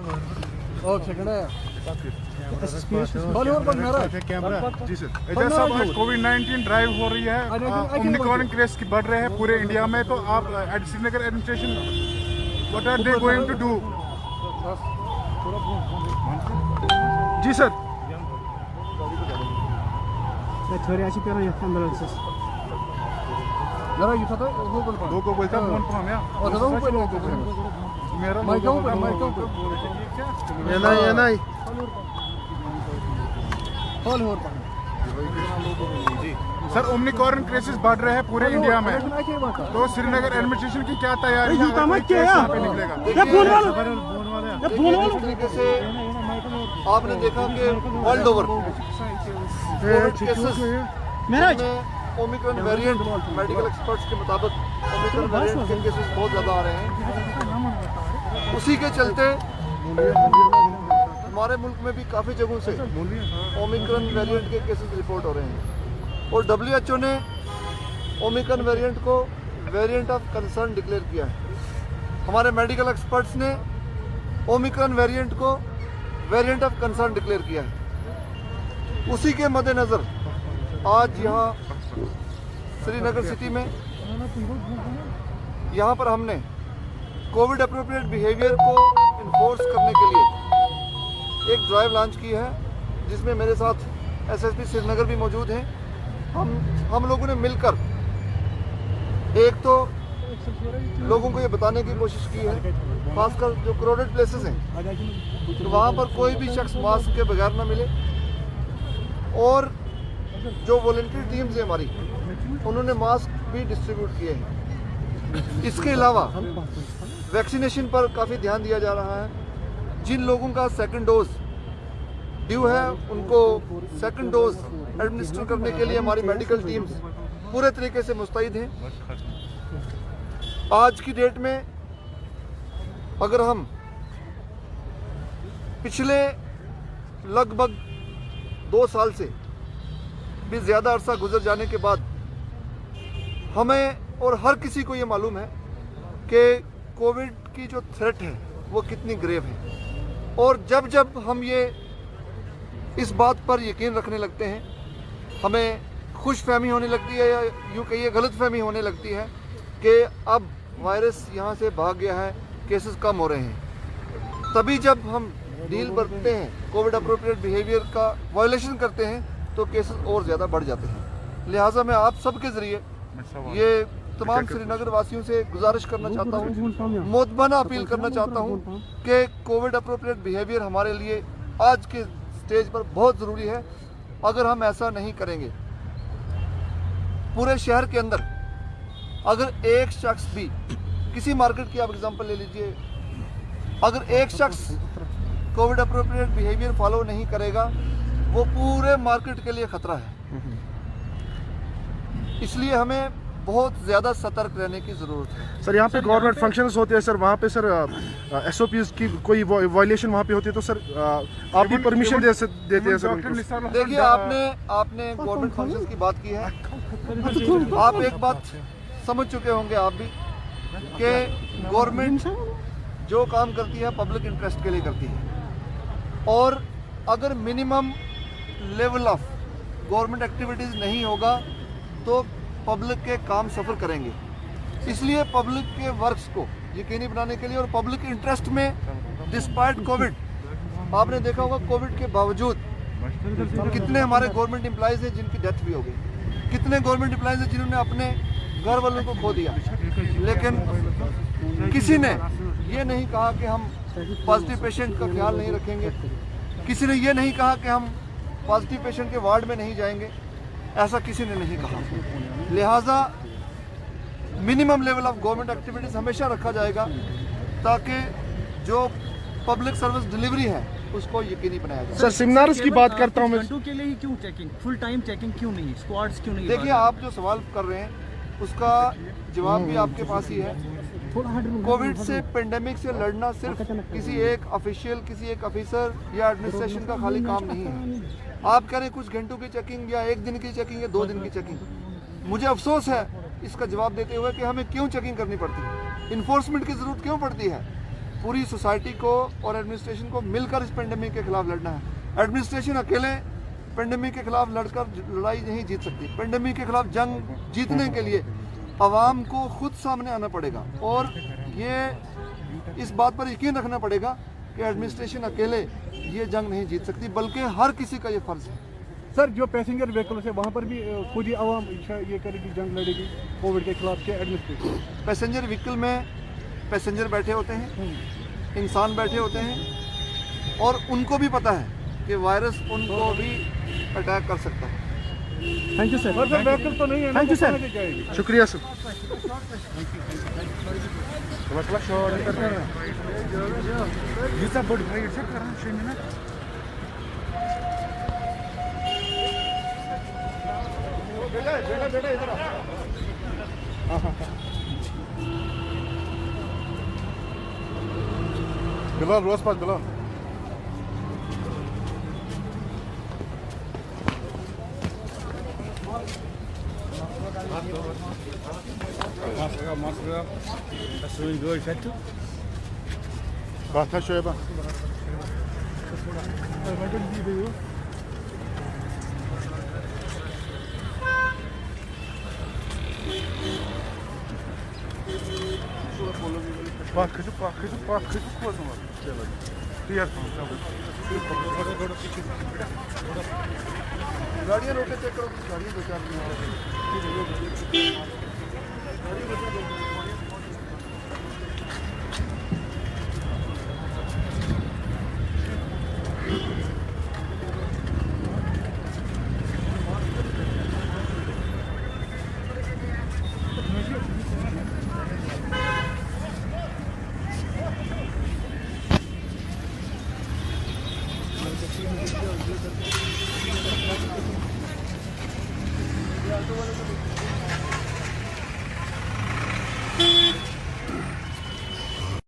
जी sir, Ejaz साहब आज कोविड-19 drive हो रही है, ओमिक्रॉन केस बढ़ रहे हैं पूरे इंडिया में, तो आप Srinagar administration what are they going to do? जी सर, दो को बोलता फोन पर हम मेरा सर, ओमिक्रॉन केसेस बढ़ रहे हैं पूरे इंडिया में, तो श्रीनगर एडमिनिस्ट्रेशन की क्या तैयारी है? जिस तरीके से आपने देखा कि वर्ल्ड ओवर केसेस में ओमिक्रॉन वेरिएंट, मेडिकल एक्सपर्ट्स के मुताबिक ओमिक्रॉन वेरिएंट के केसेस बहुत ज़्यादा आ रहे हैं। उसी के चलते हमारे मुल्क में भी काफ़ी जगहों से ओमिक्रॉन वेरिएंट के केसेस रिपोर्ट हो रहे हैं और WHO ने ओमिक्रॉन वेरिएंट को वेरिएंट ऑफ कंसर्न डिक्लेयर किया है। हमारे मेडिकल एक्सपर्ट्स ने ओमिक्रॉन वेरिएंट को वेरिएंट ऑफ कंसर्न डिक्लेयर किया है। उसी के मद्देनज़र आज यहाँ श्रीनगर सिटी में यहाँ पर हमने कोविड अप्रोप्रिएट बिहेवियर को इन्फोर्स करने के लिए एक ड्राइव लॉन्च की है, जिसमें मेरे साथ SSP श्रीनगर भी मौजूद हैं। हम लोगों ने मिलकर एक तो लोगों को ये बताने की कोशिश की है, खासकर जो क्राउडेड प्लेसेस हैं तो वहाँ पर कोई भी शख्स मास्क के बगैर ना मिले, और जो वॉलंटियर टीम्स है हमारी, उन्होंने मास्क भी डिस्ट्रीब्यूट किए हैं। इसके अलावा वैक्सीनेशन पर काफ़ी ध्यान दिया जा रहा है। जिन लोगों का सेकंड डोज ड्यू है, उनको सेकंड डोज एडमिनिस्टर करने के लिए हमारी मेडिकल टीम्स पूरे तरीके से मुस्तैद हैं। आज की डेट में अगर हम पिछले लगभग 2 साल से भी ज़्यादा अरसा गुजर जाने के बाद हमें और हर किसी को ये मालूम है कि कोविड की जो थ्रेट है वो कितनी ग्रेव है, और जब जब हम ये इस बात पर यकीन रखने लगते हैं, हमें खुशफहमी होने लगती है, या यूँ कहिए गलतफहमी होने लगती है कि अब वायरस यहाँ से भाग गया है, केसेस कम हो रहे हैं। तभी जब हम ढील बरतते हैं, कोविड अप्रोप्रिएट बिहेवियर का वायलेशन करते हैं, तो केसेस और ज़्यादा बढ़ जाते हैं। लिहाजा मैं आप सबके ज़रिए ये तमाम श्रीनगर वासियों से गुजारिश करना चाहता हूँ, मोतबाना अपील करना चाहता हूँ कि कोविड अप्रोप्रिएट बिहेवियर हमारे लिए आज के स्टेज पर बहुत ज़रूरी है। अगर हम ऐसा नहीं करेंगे, पूरे शहर के अंदर अगर एक शख्स भी, किसी मार्केट की आप एग्जांपल ले लीजिए, अगर एक शख्स कोविड अप्रोप्रिएट बिहेवियर फॉलो नहीं करेगा, वो पूरे मार्केट के लिए ख़तरा है। इसलिए हमें बहुत ज़्यादा सतर्क रहने की ज़रूरत है। सर, यहाँ पे गवर्नमेंट फंक्शंस होते हैं सर, वहाँ पे सर SOPs की कोई वायलेशन वहाँ पे होती है, तो सर आप भी परमिशन देते हैं सर? देखिए, आपने गवर्नमेंट फंक्शंस की बात की है। आप एक बात समझ चुके होंगे आप भी कि गवर्नमेंट जो काम करती है पब्लिक इंटरेस्ट के लिए करती है, और अगर minimum level of government activities नहीं होगा तो पब्लिक के काम सफ़र करेंगे। इसलिए पब्लिक के वर्क्स को यकीनी बनाने के लिए और पब्लिक इंटरेस्ट में, डिस्पाइट कोविड, आपने देखा होगा कोविड के बावजूद कितने हमारे गवर्नमेंट एम्प्लॉयज़ हैं जिनकी डेथ भी हो गई, कितने गवर्नमेंट एम्प्लॉयज़ हैं जिन्होंने अपने घर वालों को खो दिया, लेकिन किसी ने ये नहीं कहा कि हम पॉजिटिव पेशेंट का ख्याल नहीं रखेंगे, किसी ने ये नहीं कहा कि हम पॉजिटिव पेशेंट के वार्ड में नहीं जाएंगे, ऐसा किसी ने नहीं कहा। लिहाजा minimum level of government activities हमेशा रखा जाएगा, ताकि जो पब्लिक सर्विस डिलीवरी है उसको यकीनी बनाया जाए। सर, सेमिनार्स की बात करता हूँ मैं, के लिए ही क्यों चेकिंग, फुल टाइम चेकिंग क्यों नहीं, स्क्वाड्स क्यों नहीं? देखिए, आप जो सवाल कर रहे हैं उसका जवाब भी आपके पास ही है। कोविड से, पेंडेमिक से लड़ना सिर्फ किसी एक ऑफिशियल, किसी एक ऑफिसर या एडमिनिस्ट्रेशन का खाली काम नहीं है। आप कह रहे हैं कुछ घंटों की चेकिंग, या 1 दिन की चेकिंग, या 2 दिन की चेकिंग। मुझे अफसोस है इसका जवाब देते हुए कि हमें क्यों चेकिंग करनी पड़ती है, इन्फोर्समेंट की ज़रूरत क्यों पड़ती है। पूरी सोसाइटी को और एडमिनिस्ट्रेशन को मिलकर इस पेंडेमिक के खिलाफ लड़ना है। एडमिनिस्ट्रेशन अकेले पेंडेमिक के खिलाफ लड़कर लड़ाई नहीं जीत सकती। पेंडेमिक के खिलाफ जंग जीतने के लिए आवाम को खुद सामने आना पड़ेगा और ये इस बात पर यकीन रखना पड़ेगा कि एडमिनिस्ट्रेशन अकेले ये जंग नहीं जीत सकती, बल्कि हर किसी का ये फर्ज है। सर, जो पैसेंजर व्हीकल्स है वहाँ पर भी खुद ही आवाम ये करेगी, जंग लड़ेगी कोविड के खिलाफ के एडमिनिस्ट्रेशन। पैसेंजर व्हीकल में पैसेंजर बैठे होते हैं, इंसान बैठे होते हैं और उनको भी पता है कि वायरस उनको भी अटैक कर सकता है। Thank you sir. Sir vehicle तो नहीं है, थैंक यू सर। शुक्रिया सर। बिलाल रोज पास Bilal Bahta şöyle bak. Bak kızıp o zaman. Diğer थोड़ा पीछे गाड़ियाँ रोके चेक करो, गाड़ियाँ दो चार दिन